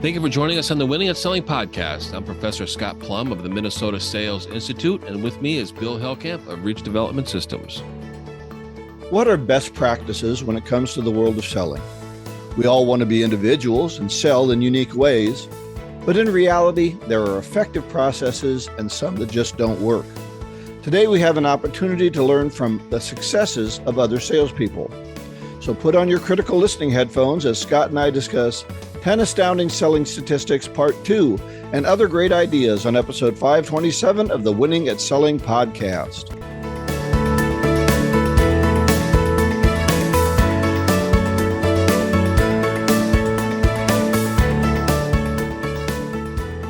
Thank you for joining us on the Winning at Selling podcast. I'm Professor Scott Plum of the Minnesota Sales Institute, and with me is Bill Hellkamp of Reach Development Systems. What are best practices when it comes to the world of selling? We all want to be individuals and sell in unique ways, but in reality, there are effective processes and some that just don't work. Today, we have an opportunity to learn from the successes of other salespeople. So put on your critical listening headphones as Scott and I discuss 10 Astounding Selling Statistics Part 2 and other great ideas on episode 527 of the Winning at Selling podcast.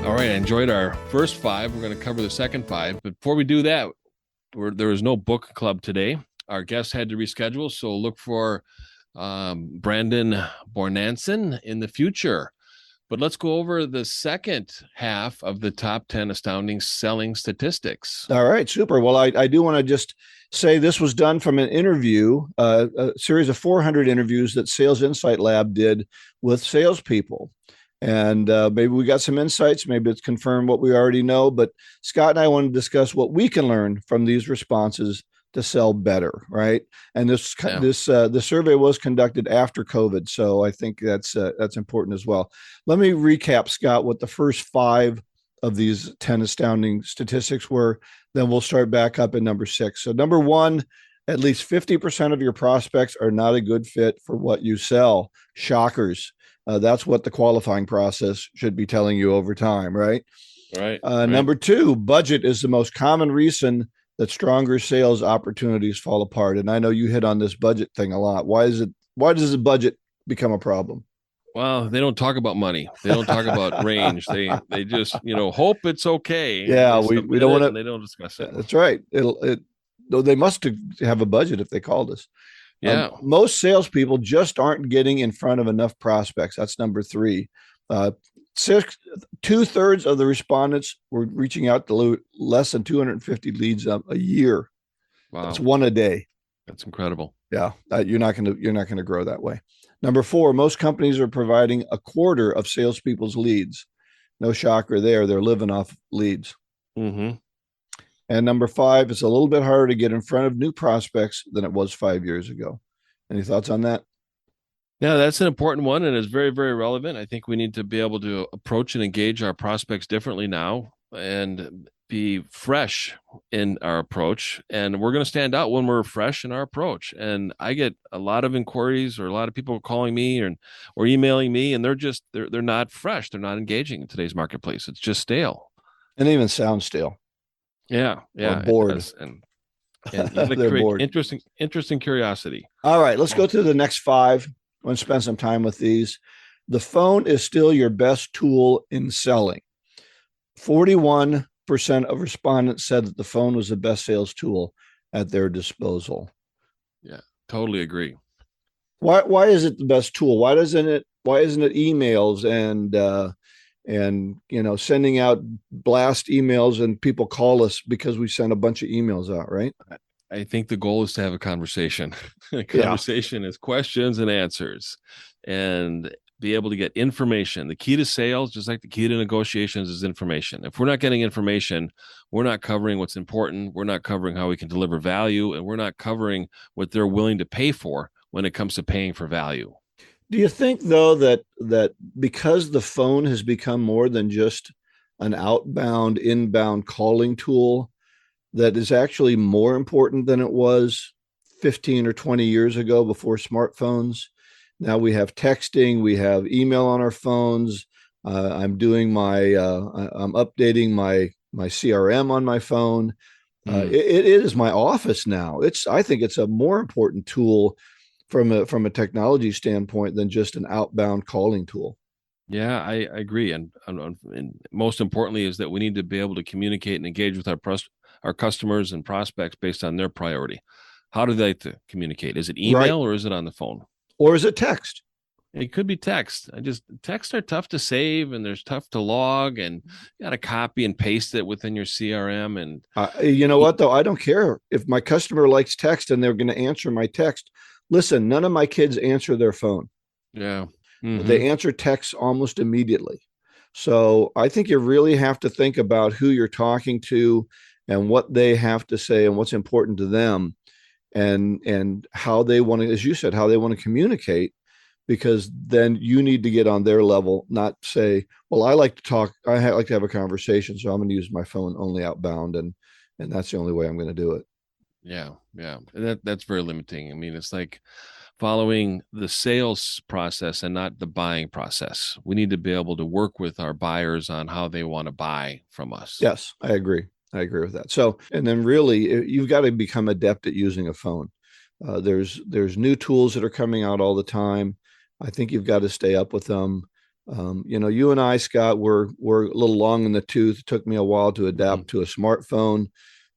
All right, I enjoyed our first 5. We're going to cover the second 5. But before we do that, there was no book club today. Our guest had to reschedule, so look for Brandon Bornanson in the future. But let's go over the second half of the top 10 astounding selling statistics. All right, super. Well, I do want to just say this was done from an interview, a series of 400 interviews that Sales Insight Lab did with salespeople. And maybe we got some insights, maybe it's confirmed what we already know, but Scott and I want to discuss what we can learn from these responses to sell better, right? And the survey was conducted after COVID, so I think that's important as well. Let me recap, Scott, what the first 5 of these 10 astounding statistics were. Then we'll start back up at number 6. So number 1, at least 50% of your prospects are not a good fit for what you sell. Shockers. That's what the qualifying process should be telling you over time, right? Right. Number 2, budget is the most common reason that stronger sales opportunities fall apart. And I know you hit on this budget thing a lot. Why does the budget become a problem? Well, they don't talk about money. They don't talk about range. They just, hope it's okay. Yeah, we don't want to. They don't discuss it. That's right. They must have a budget if they called us. Yeah. Most salespeople just aren't getting in front of enough prospects. That's number 3. 2/3 of the respondents were reaching out to less than 250 leads a year. Wow. That's 1 a day. That's incredible. Yeah. You're not going to grow that way. Number 4, most companies are providing a quarter of salespeople's leads. No shocker there. They're living off leads. Mm-hmm. And number 5, it's a little bit harder to get in front of new prospects than it was 5 years ago. Any thoughts on that? Yeah, that's an important one, and it's very, very relevant. I think we need to be able to approach and engage our prospects differently now and be fresh in our approach. And we're going to stand out when we're fresh in our approach. And I get a lot of inquiries or a lot of people calling me or emailing me, and they're not fresh. They're not engaging in today's marketplace. It's just stale. And even sound stale. Yeah. Or bored. And create bored. Interesting curiosity. All right, let's go to the next 5. I want to spend some time with these. The phone is still your best tool in selling. 41% of respondents said that the phone was the best sales tool at their disposal. Yeah, totally agree. Why is it the best tool? Why isn't it emails and sending out blast emails and people call us because we send a bunch of emails out, right? I think the goal is to have a conversation. A conversation is questions and answers, and be able to get information. The key to sales, just like the key to negotiations, is information. If we're not getting information, we're not covering what's important. We're not covering how we can deliver value, and we're not covering what they're willing to pay for when it comes to paying for value. Do you think, though, that because the phone has become more than just an outbound, inbound calling tool, that is actually more important than it was 15 or 20 years ago before smartphones? Now we have texting, we have email on our phones. I'm updating my CRM on my phone. It is my office now. I think it's a more important tool from a technology standpoint than just an outbound calling tool. Yeah, I agree. And most importantly is that we need to be able to communicate and engage with our customers and prospects based on their priority. How do they like to communicate? Is it email or is it on the phone? Or is it text? It could be text. Texts are tough to save and they're tough to log, and you got to copy and paste it within your CRM. And you know what, though? I don't care if my customer likes text and they're going to answer my text. Listen, none of my kids answer their phone. Yeah. Mm-hmm. They answer texts almost immediately. So I think you really have to think about who you're talking to and what they have to say and what's important to them, and how they want to, as you said, how they want to communicate, because then you need to get on their level, not say, well, I like to talk, like to have a conversation, so I'm going to use my phone only outbound, and that's the only way I'm going to do it. Yeah, yeah. And that's very limiting. I mean, it's like following the sales process and not the buying process. We need to be able to work with our buyers on how they want to buy from us. Yes, I agree. I agree with that. So, and then really, you've got to become adept at using a phone. There's new tools that are coming out all the time. I think you've got to stay up with them. You and I, Scott, we're a little long in the tooth. It took me a while to Mm-hmm. adapt to a smartphone,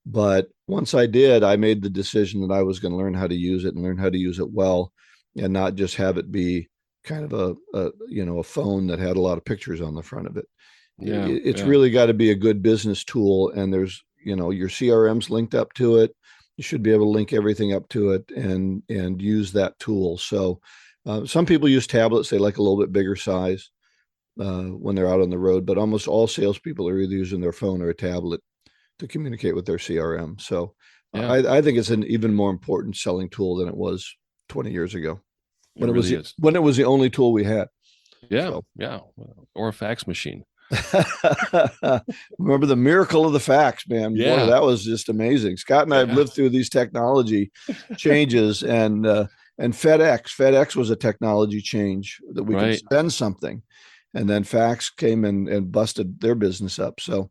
but once I did, I made the decision that I was going to learn how to use it and learn how to use it well, and not just have it be kind of a phone that had a lot of pictures on the front of it. Yeah, It's yeah, really got to be a good business tool, and there's your CRM's linked up to it. You should be able to link everything up to it and use that tool. So some people use tablets; they like a little bit bigger size when they're out on the road. But almost all salespeople are either using their phone or a tablet to communicate with their CRM. So yeah. I think it's an even more important selling tool than it was 20 years ago It really is. when it was the only tool we had. Yeah, So yeah. Or a fax machine. remember the miracle of the fax, man. Boy, Yeah, that was just amazing. Scott and I have yeah. lived through these technology changes, and FedEx was a technology change that we could Right. send something, and then fax came and busted their business up. So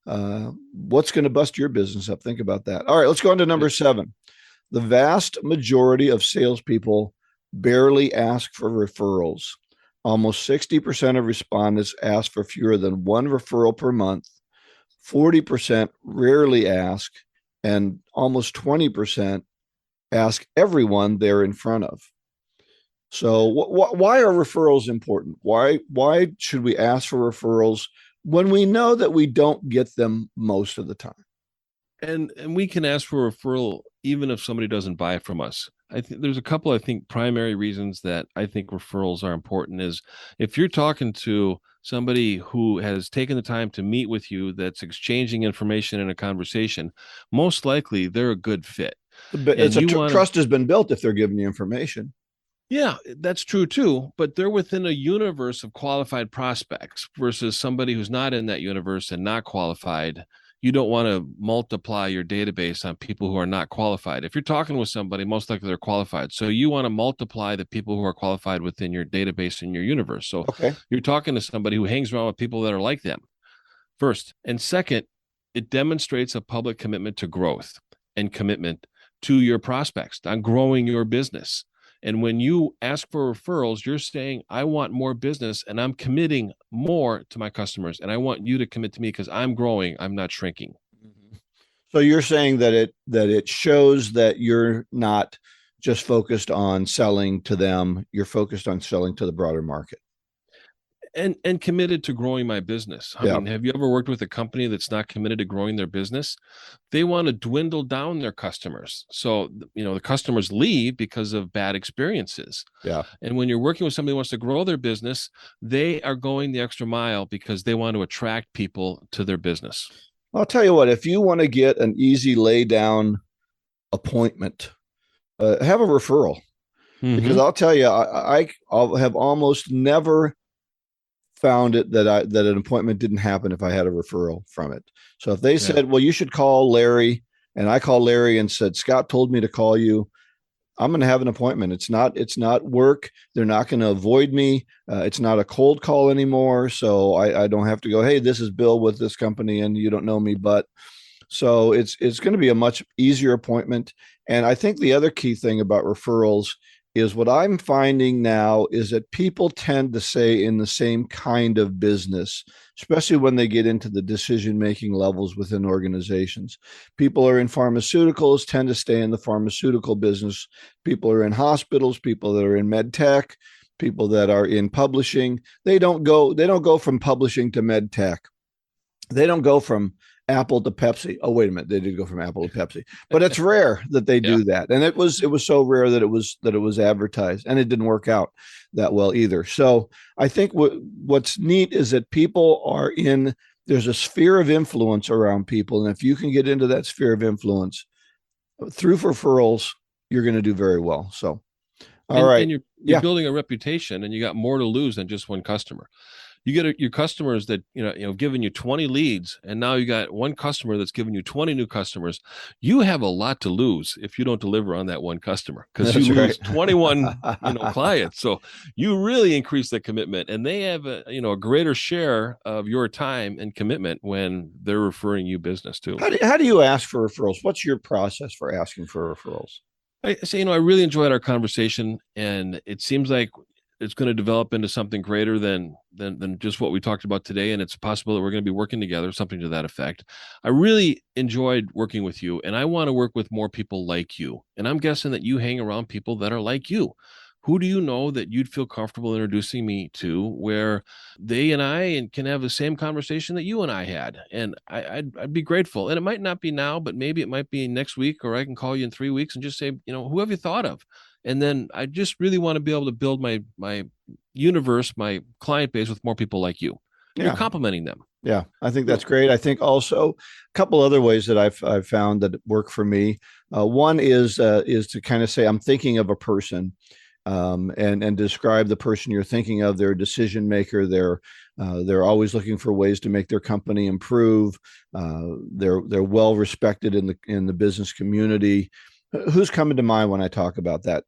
what's going to bust your business up? Think about that. All right, let's go on to number 7. The vast majority of salespeople barely ask for referrals. Almost 60% of respondents ask for fewer than one referral per month. 40% rarely ask, and almost 20% ask everyone they're in front of. So, why are referrals important? Why should we ask for referrals when we know that we don't get them most of the time? And we can ask for a referral even if somebody doesn't buy from us. I think there's a couple, I think, primary reasons that I think referrals are important is if you're talking to somebody who has taken the time to meet with you, that's exchanging information in a conversation, most likely they're a good fit. But And it's you want to, trust has been built if they're giving you information. yeah, that's true too, but they're within a universe of qualified prospects versus somebody who's not in that universe and not qualified. You don't want to multiply your database on people who are not qualified. If you're talking with somebody, most likely they're qualified. So you want to multiply the people who are qualified within your database in your universe. So Okay. you're talking to somebody who hangs around with people that are like them, first. And second, it demonstrates a public commitment to growth and commitment to your prospects on growing your business. And when you ask for referrals, you're saying, I want more business and I'm committing more to my customers. And I want you to commit to me because I'm growing, I'm not shrinking. So you're saying that it shows that you're not just focused on selling to them, you're focused on selling to the broader market. And committed to growing my business. I Yeah. mean, have you ever worked with a company that's not committed to growing their business? They want to dwindle down their customers. So, the customers leave because of bad experiences. Yeah. And when you're working with somebody who wants to grow their business, they are going the extra mile because they want to attract people to their business. I'll tell you what, if you want to get an easy lay down appointment, have a referral, because Mm-hmm. I'll tell you, I'll have almost never found it that an appointment didn't happen if I had a referral from it. So if they Yeah. said, well, you should call Larry, and I call Larry and said, Scott told me to call you, I'm going to have an appointment. It's not work. They're not going to avoid me. It's not a cold call anymore. So I don't have to go, hey, this is Bill with this company and you don't know me, but so it's going to be a much easier appointment. And I think the other key thing about referrals is what I'm finding now is that people tend to stay in the same kind of business, especially when they get into the decision-making levels within organizations. People are in pharmaceuticals, tend to stay in the pharmaceutical business. People are in hospitals, people that are in med tech, people that are in publishing. They don't go from publishing to med tech. They don't go from Apple to Pepsi. Oh, wait a minute, they did go from Apple to Pepsi, but it's rare that they Yeah. do that, and it was so rare that it was advertised, and it didn't work out that well either. So I think what's neat is that people are in. There's a sphere of influence around people, and if you can get into that sphere of influence through referrals, you're going to do very well. So, all And right, you're yeah, building a reputation, and you got more to lose than just one customer. You get your customers that giving you 20 leads, and now you got one customer that's giving you 20 new customers. You have a lot to lose if you don't deliver on that one customer, because you that's right. lose 21 clients. So you really increase the commitment, and they have a greater share of your time and commitment when they're referring you business too. How do you ask for referrals? What's your process for asking for referrals? I say, I really enjoyed our conversation, and it seems like it's going to develop into something greater than just what we talked about today. And it's possible that we're going to be working together, something to that effect. I really enjoyed working with you, and I want to work with more people like you. And I'm guessing that you hang around people that are like you. Who do you know that you'd feel comfortable introducing me to, where they and I can have the same conversation that you and I had? And I'd be grateful. And it might not be now, but maybe it might be next week, or I can call you in 3 weeks and just say, who have you thought of? And then I just really want to be able to build my universe, my client base with more people like you. And you're Yeah, complimenting them. yeah, I think that's So, great. I think also a couple other ways that I've found that work for me. One is to kind of say I'm thinking of a person, and describe the person you're thinking of. They're a decision maker. They're always looking for ways to make their company improve. They're well respected in the business community. Who's coming to mind when I talk about that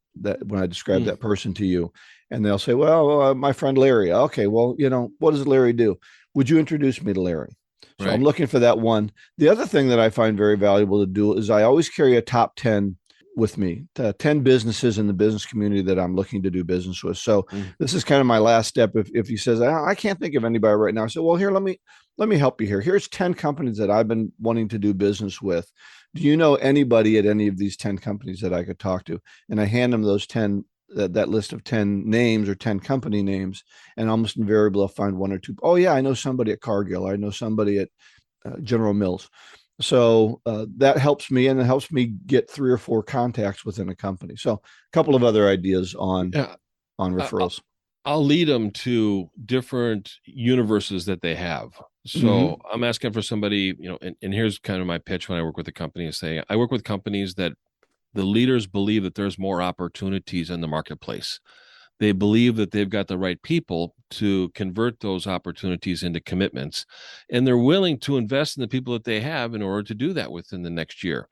when I describe mm, that person to you? And they'll say, well, my friend Larry. Okay, well, what does Larry do? Would you introduce me to Larry? So I'm right. looking for that one. The other thing that I find very valuable to do is I always carry a top 10 with me, 10 businesses in the business community that I'm looking to do business with. So Mm, this is kind of my last step. If he says, I can't think of anybody right now, I say, well, here, let me help you here. Here's 10 companies that I've been wanting to do business with. Do you know anybody at any of these 10 companies that I could talk to? And I hand them those 10, that list of 10 names or 10 company names. And almost invariably I'll find one or two. Oh yeah, I know somebody at Cargill. I know somebody at General Mills. So that helps me, and it helps me get 3 or 4 contacts within a company. So a couple of other ideas on yeah. I, referrals. I'll lead them to different universes that they have. Mm-hmm. So I'm asking for somebody, and here's kind of my pitch when I work with a company is saying I work with companies that the leaders believe that there's more opportunities in the marketplace. They believe that they've got the right people to convert those opportunities into commitments, and they're willing to invest in the people that they have in order to do that within the next year.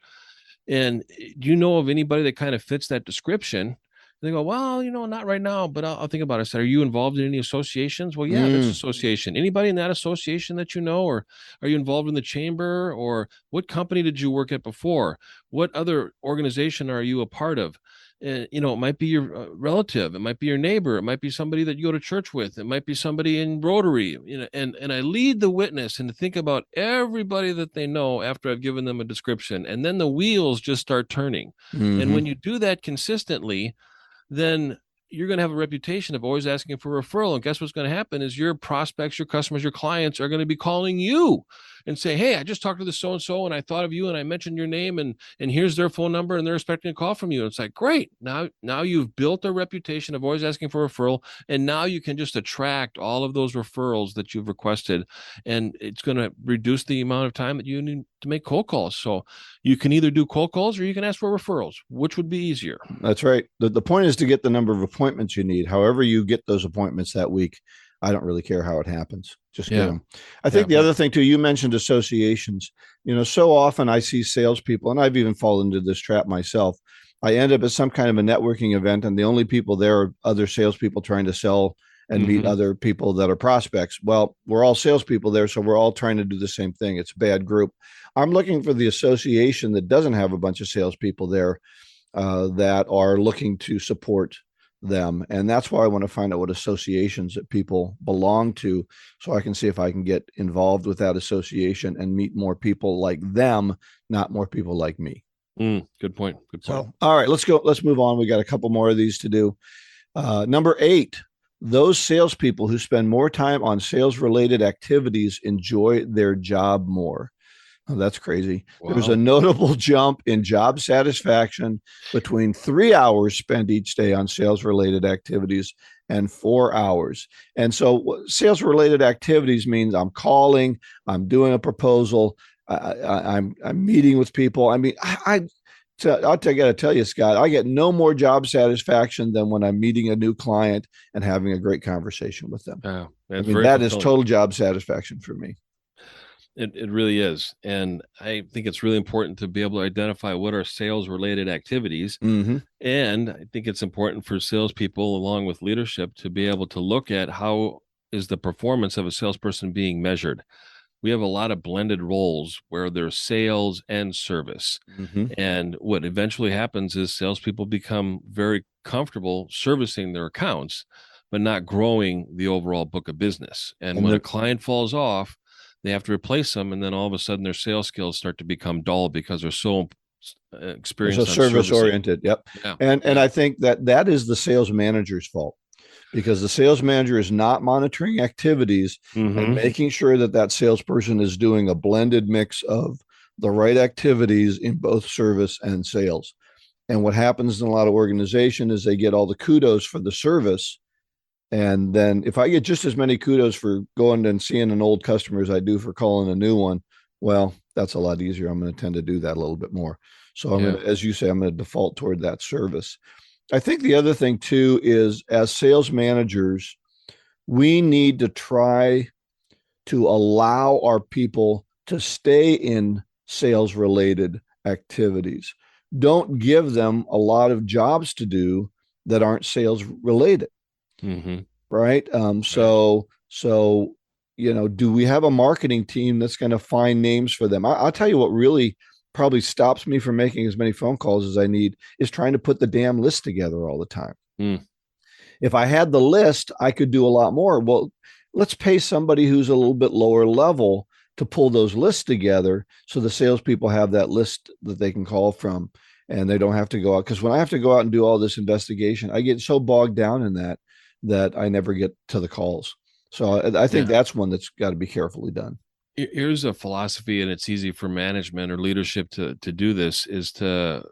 And do you know of anybody that kind of fits that description? They go, well, not right now, but I'll think about it. I said, are you involved in any associations? Well, yeah, there's Mm. association. Anybody in that association that you know, or are you involved in the chamber, or what company did you work at before? What other organization are you a part of? It might be your relative, it might be your neighbor, it might be somebody that you go to church with, it might be somebody in Rotary, and I lead the witness and to think about everybody that they know after I've given them a description, and then the wheels just start turning. And Mm-hmm. when you do that consistently, then you're going to have a reputation of always asking for a referral. And guess what's going to happen is your prospects, your customers, your clients are going to be calling you and say, hey, I just talked to this so-and-so and I thought of you and I mentioned your name, and here's their phone number and they're expecting a call from you. And it's like, great. Now you've built a reputation of always asking for a referral. And now you can just attract all of those referrals that you've requested. And it's going to reduce the amount of time that you need to make cold calls. So you can either do cold calls or you can ask for referrals. Which would be easier? That's right. The point is to get the number of appointments you need. However, you get those appointments that week, I don't really care how it happens. Just get Yeah. them. I Yeah. think the other thing too, you mentioned associations. So often I see salespeople, and I've even fallen into this trap myself. I end up at some kind of a networking event, and the only people there are other salespeople trying to sell and meet Mm-hmm. other people that are prospects. Well, we're all salespeople there, so we're all trying to do the same thing. It's a bad group. I'm looking for the association that doesn't have a bunch of salespeople there, that are looking to support them. And that's why I want to find out what associations that people belong to, so I can see if I can get involved with that association and meet more people like them, not more people like me. Good point. Good point. So, all right, let's go. Let's move on. We got a couple more of these to do. Number 8, those salespeople who spend more time on sales related activities enjoy their job more. Oh, that's crazy. There's a Wow. notable jump in job satisfaction between 3 hours spent each day on sales related activities and 4 hours. And so, sales related activities means I'm calling, I'm doing a proposal, I'm meeting with people. I mean, I got to tell you, Scott, I get no more job satisfaction than when I'm meeting a new client and having a great conversation with them. I That's mean, very that is fulfilling. total job satisfaction for me. It really is. And I think it's really important to be able to identify what are sales related activities. Mm-hmm. And I think it's important for salespeople, along with leadership, to be able to look at how is the performance of a salesperson being measured. We have a lot of blended roles where there's sales and service. Mm-hmm. And what eventually happens is salespeople become very comfortable servicing their accounts, but not growing the overall book of business. And And when a the client falls off, they have to replace them. And then all of a sudden, their sales skills start to become dull because they're so so experienced on service servicing. oriented. Yep. Yeah. And Yeah. I think that that is the sales manager's fault because the sales manager is not monitoring activities and Mm-hmm. making sure that that salesperson is doing a blended mix of the right activities in both service and sales. And what happens in a lot of organizations is they get all the kudos for the service. And then if I get just as many kudos for going and seeing an old customer as I do for calling a new one, well, that's a lot easier. I'm going to tend to do that a little bit more. So I'm going Yeah. to, as you say, I'm going to default toward that service. I think the other thing too is as sales managers, we need to try to allow our people to stay in sales related activities. Don't give them a lot of jobs to do that aren't sales related, Mm-hmm. right? Right. Do we have a marketing team that's going to find names for them? I'll tell you what really probably stops me from making as many phone calls as I need is trying to put the damn list together all the time. Mm. If I had the list, I could do a lot more. Well, let's pay somebody who's a little bit lower level to pull those lists together so the salespeople have that list that they can call from and they don't have to go out. Because when I have to go out and do all this investigation, I get so bogged down in that I never get to the calls. So I think Yeah. that's one that's got to be carefully done. Here's a philosophy, and it's easy for management or leadership to do this, is to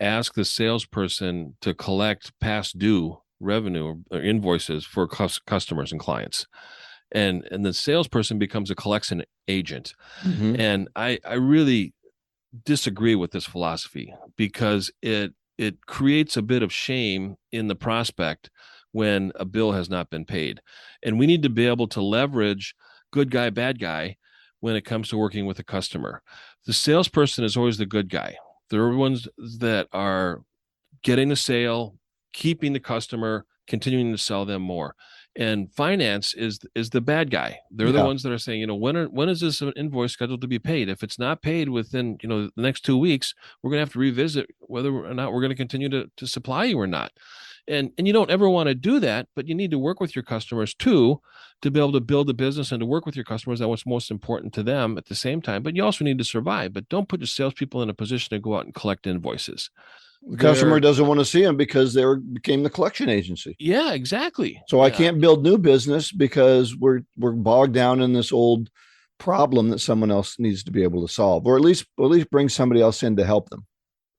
ask the salesperson to collect past due revenue or invoices for customers and clients. And the salesperson becomes a collection agent. Mm-hmm. And I really disagree with this philosophy because it creates a bit of shame in the prospect when a bill has not been paid. And we need to be able to leverage good guy, bad guy when it comes to working with a customer. The salesperson is always the good guy. They're ones that are getting the sale, keeping the customer, continuing to sell them more. And finance is the bad guy. They're the Yeah. ones that are saying, when is this invoice scheduled to be paid? If it's not paid within, the next 2 weeks, we're gonna have to revisit whether or not we're going to continue to supply you or not. And you don't ever want to do that, but you need to work with your customers too to be able to build a business and to work with your customers at what's most important to them at the same time. But you also need to survive. But don't put your salespeople in a position to go out and collect invoices. The customer They're doesn't want to see them because they became the collection agency. Yeah, exactly. So I Yeah, can't build new business because we're bogged down in this old problem that someone else needs to be able to solve, or at least bring somebody else in to help them.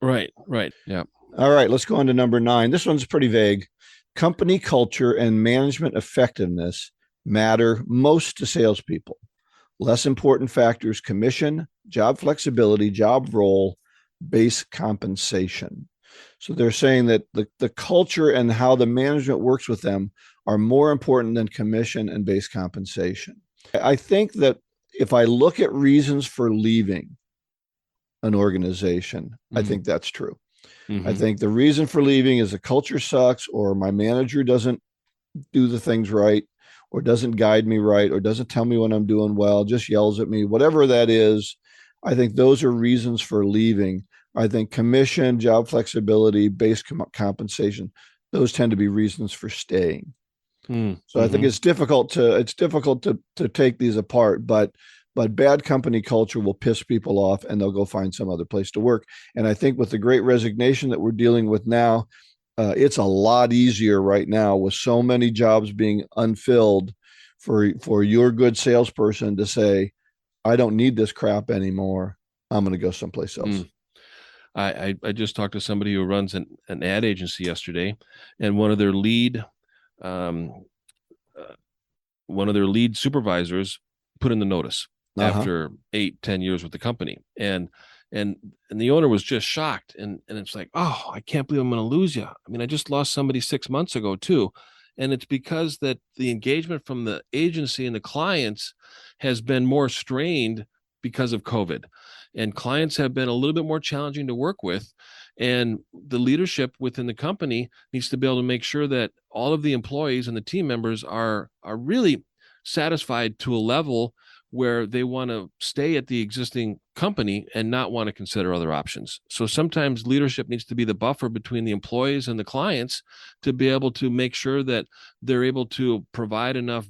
right, right. Yeah. All right, let's go on to number 9. This one's pretty vague. Company culture and management effectiveness matter most to salespeople. Less important factors: commission, job flexibility, job role, base compensation. So they're saying that the culture and how the management works with them are more important than commission and base compensation. I think that if I look at reasons for leaving an organization, I Mm-hmm. think that's true. I Mm-hmm. think the reason for leaving is the culture sucks, or my manager doesn't do the things right, or doesn't guide me right, or doesn't tell me when I'm doing well, just yells at me, whatever that is. I think those are reasons for leaving. I think commission, job flexibility, base compensation, those tend to be reasons for staying. So I think Mm-hmm. it's difficult to take these apart, but bad company culture will piss people off and they'll go find some other place to work. And I think with the great resignation that we're dealing with now, it's a lot easier right now with so many jobs being unfilled for your good salesperson to say, I don't need this crap anymore. I'm going to go someplace else. Mm. I just talked to somebody who runs an ad agency yesterday, and um, uh, one of their lead supervisors put in the notice Uh-huh. after 8, 10 years with the company, and and the owner was just shocked, and it's like, oh, I can't believe I'm going to lose you. I mean, I just lost somebody 6 months ago too, and it's because that the engagement from the agency and the clients has been more strained because of COVID, and clients have been a little bit more challenging to work with, and the leadership within the company needs to be able to make sure that all of the employees and the team members are really satisfied to a level where they want to stay at the existing company and not want to consider other options. So sometimes leadership needs to be the buffer between the employees and the clients to be able to make sure that they're able to provide enough,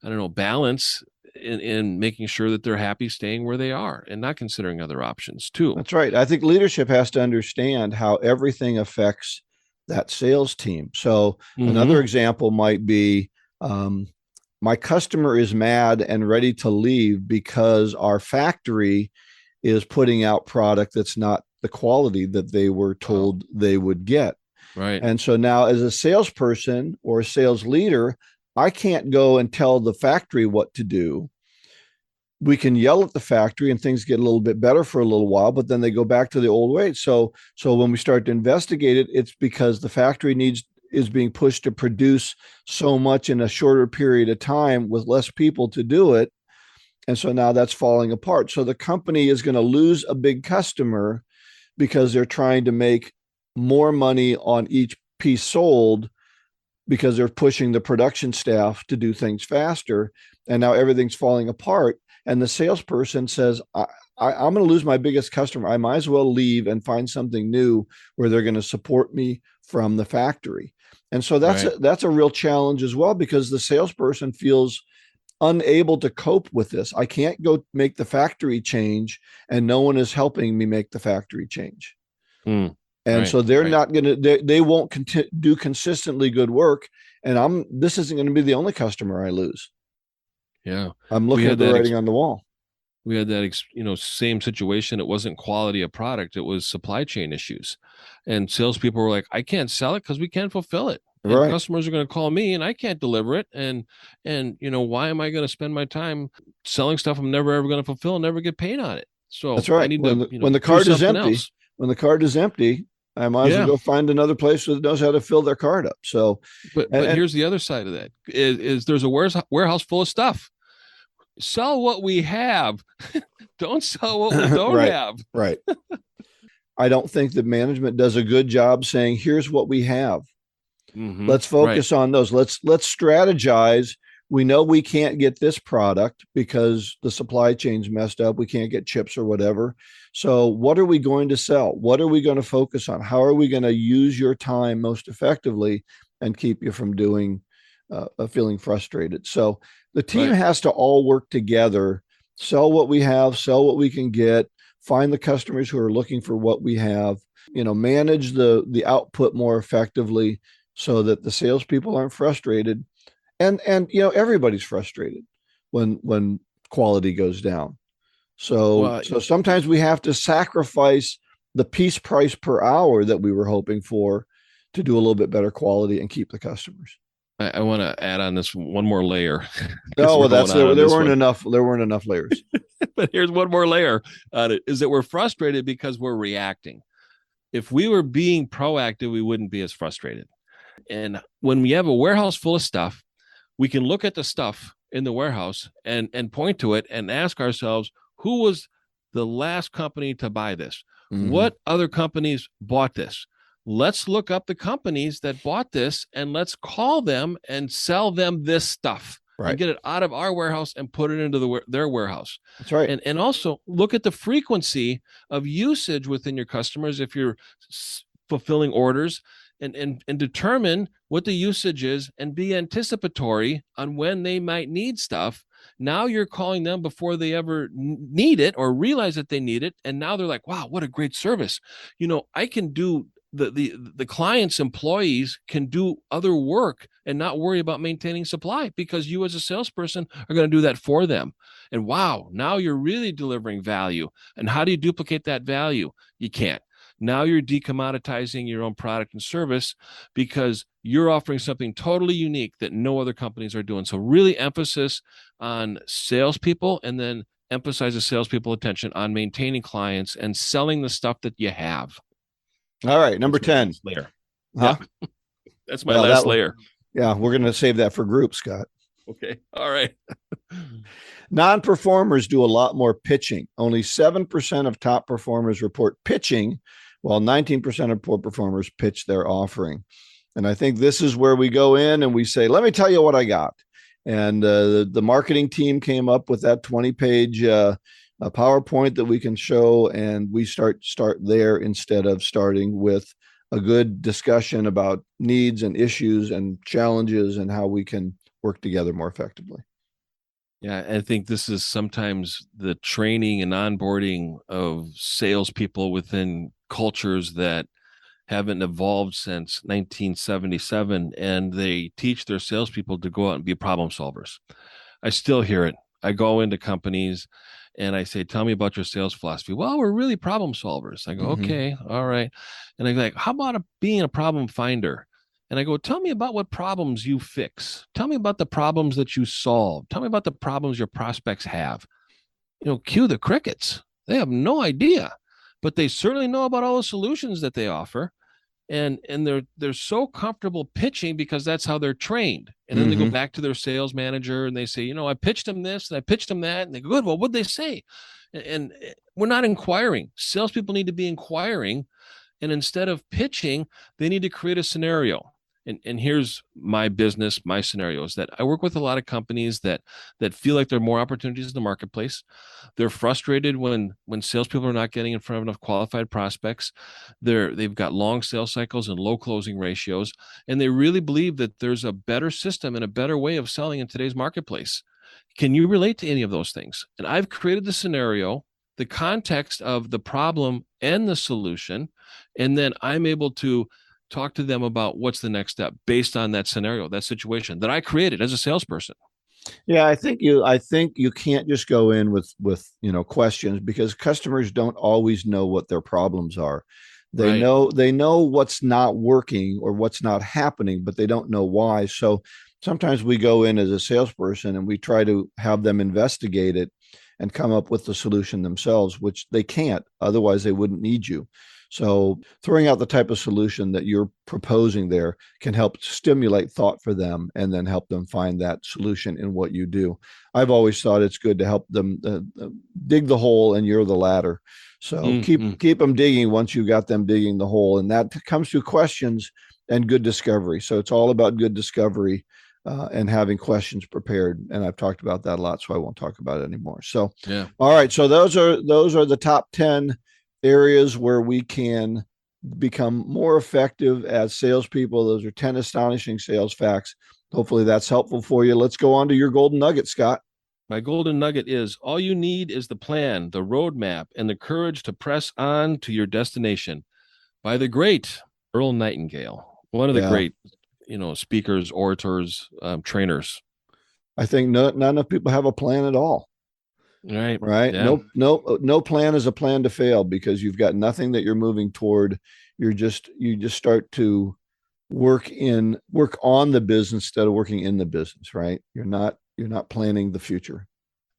I don't know, balance in making sure that they're happy staying where they are and not considering other options too. That's right. I think leadership has to understand how everything affects that sales team. So another Mm-hmm. example might be, um, my customer is mad and ready to leave because our factory is putting out product that's not the quality that they were Wow. told they would get. Right. And so now, as a salesperson or a sales leader, I can't go and tell the factory what to do. We can yell at the factory and things get a little bit better for a little while, but then they go back to the old ways. So when we start to investigate it, it's because the factory is being pushed to produce so much in a shorter period of time with less people to do it. And so now that's falling apart. So the company is going to lose a big customer because they're trying to make more money on each piece sold because they're pushing the production staff to do things faster. And now everything's falling apart. And the salesperson says, I'm going to lose my biggest customer. I might as well leave and find something new where they're going to support me from the factory. And so Right. that's a real challenge as well, because the salesperson feels unable to cope with this. I can't go make the factory change, and no one is helping me make the factory change. Mm. And Right. so they're Right. not going to, they won't do consistently good work. And this isn't going to be the only customer I lose. Yeah. I'm We looking at had the that writing on the wall. we had that same situation. It wasn't quality of product, it was supply chain issues, and salespeople were like, I can't sell it because we can't fulfill it, and Right. customers are going to call me and I can't deliver it, and why am I going to spend my time selling stuff I'm never ever going to fulfill and never get paid on it? That's So I right. need When to the do card is something empty, else. when the card is empty, I might as well Yeah. go find another place that knows how to fill their card up. So, But and here's the other side of that is there's a warehouse full of stuff. Sell what we have. Don't sell what we don't right, have. right. I don't think that management does a good job saying, here's what we have. Mm-hmm. Let's Right. focus on those. Let's strategize. We know we can't get this product because the supply chain's messed up. We can't get chips or whatever. So what are we going to sell? What are we going to focus on? How are we going to use your time most effectively and keep you from feeling frustrated? So the team Right. has to all work together, sell what we have, sell what we can get, find the customers who are looking for what we have, manage the output more effectively so that the salespeople aren't frustrated, and everybody's frustrated when quality goes down. So Well, so sometimes we have to sacrifice the piece price per hour that we were hoping for to do a little bit better quality and keep the customers. I want to add on this one more layer because Oh, we're well, going that's on there this weren't one. enough there weren't enough layers. But here's one more layer on it is that we're frustrated because we're reacting. If we were being proactive, we wouldn't be as frustrated. And when we have a warehouse full of stuff, we can look at the stuff in the warehouse and point to it and ask ourselves, who was the last company to buy this? Mm-hmm. What other companies bought this? Let's look up the companies that bought this and let's call them and sell them this stuff and Right. get it out of our warehouse and put it into their warehouse. That's right. And also look at the frequency of usage within your customers if you're fulfilling orders, and determine what the usage is and be anticipatory on when they might need stuff. Now you're calling them before they ever need it or realize that they need it. And now they're like, wow, what a great service. I can do the client's employees can do other work and not worry about maintaining supply because you as a salesperson are going to do that for them. And wow, now you're really delivering value. And how do you duplicate that value? You can't. Now you're decommoditizing your own product and service because you're offering something totally unique that no other companies are doing. So really emphasis on salespeople, and then emphasize the salespeople attention on maintaining clients and selling the stuff that you have. All right, number That's my 10. last layer. Huh? Yeah, that's my last layer. Yeah, we're going to save that for groups, Scott. Okay. All right. Non-performers do a lot more pitching. Only 7% of top performers report pitching, while 19% of poor performers pitch their offering. And I think this is where we go in and we say, let me tell you what I got. And the marketing team came up with that 20-page a PowerPoint that we can show, and we start there instead of starting with a good discussion about needs and issues and challenges and how we can work together more effectively. Yeah, I think this is sometimes the training and onboarding of salespeople within cultures that haven't evolved since 1977, and they teach their salespeople to go out and be problem solvers. I still hear it. I go into companies and I say, tell me about your sales philosophy. Well, we're really problem solvers. I go, okay, all right. And I go, like, how about being a problem finder? And I go, tell me about what problems you fix. Tell me about the problems that you solve. Tell me about the problems your prospects have. Cue the crickets. They have no idea, but they certainly know about all the solutions that they offer. And they're so comfortable pitching because that's how they're trained. And then they go back to their sales manager and they say, I pitched them this and I pitched them that. And they go, good, well, what'd they say? And we're not inquiring. Salespeople need to be inquiring. And instead of pitching, they need to create a scenario. And here's my business, my scenario is that I work with a lot of companies that feel like there are more opportunities in the marketplace. They're frustrated when salespeople are not getting in front of enough qualified prospects. They've got long sales cycles and low closing ratios, and they really believe that there's a better system and a better way of selling in today's marketplace. Can you relate to any of those things? And I've created the scenario, the context of the problem and the solution, and then I'm able to talk to them about what's the next step based on that scenario, that situation that I created as a salesperson. Yeah, I think you can't just go in with questions, because customers don't always know what their problems are. They know what's not working or what's not happening, but they don't know why. So sometimes we go in as a salesperson and we try to have them investigate it and come up with the solution themselves, which they can't. Otherwise, they wouldn't need you. So throwing out the type of solution that you're proposing there can help stimulate thought for them and then help them find that solution in what you do. I've always thought it's good to help them dig the hole and you're the ladder. So keep them digging once you got them digging the hole. And that comes through questions and good discovery. So it's all about good discovery and having questions prepared. And I've talked about that a lot, so I won't talk about it anymore. So, yeah. All right. So those are the top 10 areas where we can become more effective as salespeople. Those are 10 astonishing sales facts. Hopefully that's helpful for you. Let's go on to your golden nugget, Scott. My golden nugget is all you need is the plan, the roadmap, and the courage to press on to your destination, by the great Earl Nightingale, one of the great, speakers, orators, trainers. I think not enough people have a plan at all. Right. Yeah. No plan is a plan to fail, because you've got nothing that you're moving toward. You just start to work on the business instead of working in the business, right? You're not planning the future.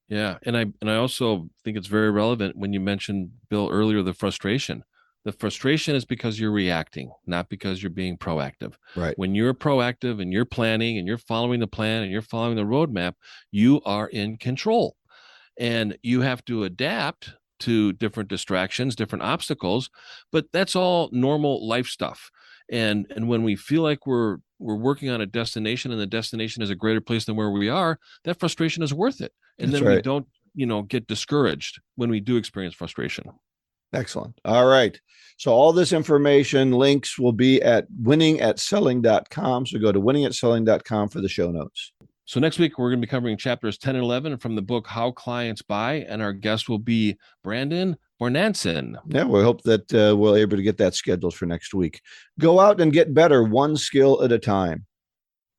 Yeah. And I also think it's very relevant when you mentioned, Bill, earlier, the frustration. The frustration is because you're reacting, not because you're being proactive. Right. When you're proactive and you're planning and you're following the plan and you're following the roadmap, you are in control. And you have to adapt to different distractions, different obstacles, but that's all normal life stuff. And when we feel like we're working on a destination and the destination is a greater place than where we are, that frustration is worth it. And that's then we don't, get discouraged when we do experience frustration. Excellent. All right. So all this information, links will be at winningatselling.com. So go to winningatselling.com for the show notes. So next week, we're going to be covering chapters 10 and 11 from the book How Clients Buy, and our guest will be Brandon Bornanson. Yeah, we hope that we'll be able to get that scheduled for next week. Go out and get better one skill at a time.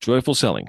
Joyful selling.